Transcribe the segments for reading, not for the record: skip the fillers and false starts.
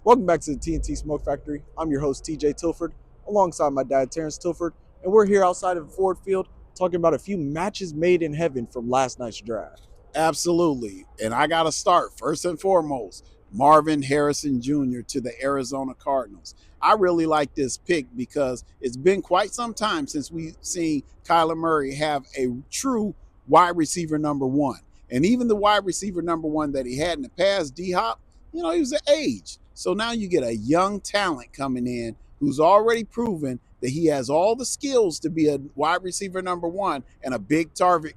Welcome back to the TNT Smoke Factory. I'm your host, TJ Tilford, alongside my dad, Terrence Tilford, and we're here outside of Ford Field talking about a few matches made in heaven from last night's draft. Absolutely. And I got to start first and foremost. Marvin Harrison Jr. to the Arizona Cardinals. I really like this pick because it's been quite some time since we've seen Kyler Murray have a true wide receiver number one. And even the wide receiver number one that he had in the past, D Hop, he was an age. So now you get a young talent coming in who's already proven that he has all the skills to be a wide receiver number one and a big target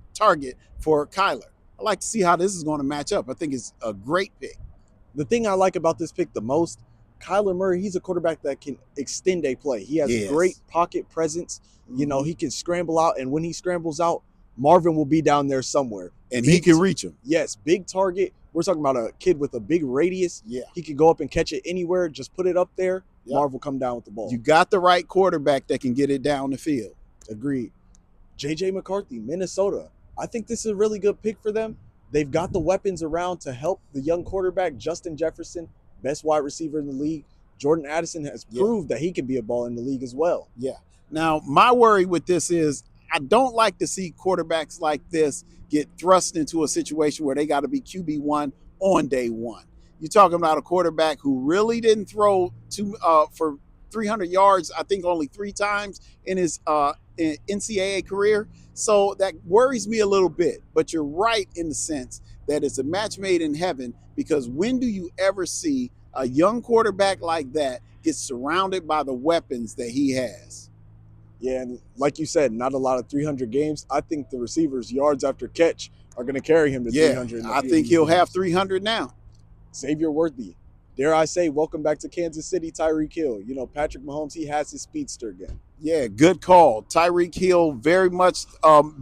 for Kyler. I like to see how this is going to match up. I think it's a great pick. The thing I like about this pick the most, Kyler Murray, he's a quarterback that can extend a play. He has great pocket presence. He can scramble out, and when he scrambles out, Marvin will be down there somewhere. And he can reach him. Yes, big target. We're talking about a kid with a big radius. Yeah. He can go up and catch it anywhere. Just put it up there. Yep. Marv will come down with the ball. You got the right quarterback that can get it down the field. Agreed. J.J. McCarthy, Minnesota. I think this is a really good pick for them. They've got the weapons around to help the young quarterback, Justin Jefferson, best wide receiver in the league. Jordan Addison has proved that he can be a ball in the league as well. Yeah. Now, my worry with this is I don't like to see quarterbacks like this get thrust into a situation where they got to be QB1 on day one. You're talking about a quarterback who really didn't throw for 300 yards, I think only 3 times in his NCAA career. So that worries me a little bit. But you're right in the sense that it's a match made in heaven, because when do you ever see a young quarterback like that get surrounded by the weapons that he has? Yeah, and like you said, not a lot of 300 games. I think the receivers' yards after catch are going to carry him to 300. I think he'll have 300 now. Xavier Worthy. Dare I say, welcome back to Kansas City, Tyreek Hill. Patrick Mahomes, he has his speedster again. Yeah, good call. Tyreek Hill very much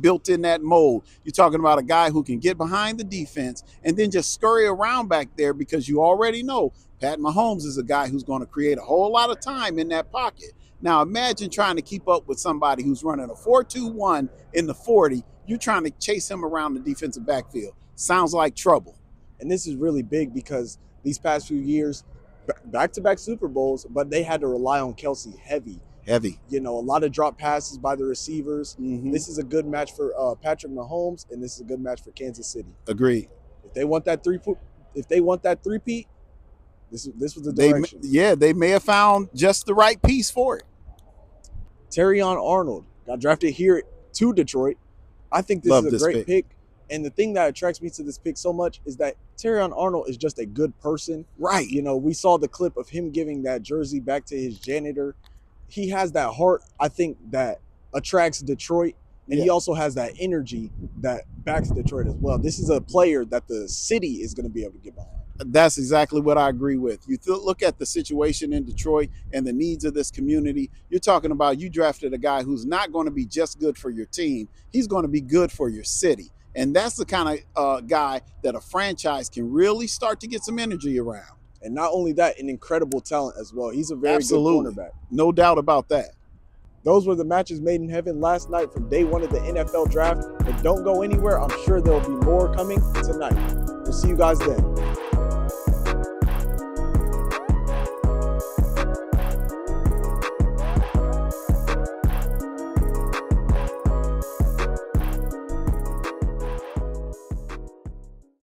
built in that mold. You're talking about a guy who can get behind the defense and then just scurry around back there, because you already know Pat Mahomes is a guy who's going to create a whole lot of time in that pocket. Now, imagine trying to keep up with somebody who's running a 4.21 in the 40. You're trying to chase him around the defensive backfield. Sounds like trouble. And this is really big because these past few years, back-to-back Super Bowls, but they had to rely on Kelsey heavy. A lot of drop passes by the receivers. Mm-hmm. This is a good match for Patrick Mahomes, and this is a good match for Kansas City. Agreed. If they want that three-peat, this was the direction. They may have found just the right piece for it. Terrion Arnold got drafted here to Detroit. I think this is a great pick. And the thing that attracts me to this pick so much is that Terrion Arnold is just a good person. Right. We saw the clip of him giving that jersey back to his janitor. He has that heart, I think, that attracts Detroit. And he also has that energy that backs Detroit as well. This is a player that the city is going to be able to get behind. That's exactly what I agree with. You look at the situation in Detroit and the needs of this community. You're talking about you drafted a guy who's not going to be just good for your team. He's going to be good for your city. And that's the kind of guy that a franchise can really start to get some energy around. And not only that, an incredible talent as well. He's a very good cornerback. No doubt about that. Those were the matches made in heaven last night from day one of the NFL draft. But don't go anywhere. I'm sure there'll be more coming tonight. We'll see you guys then.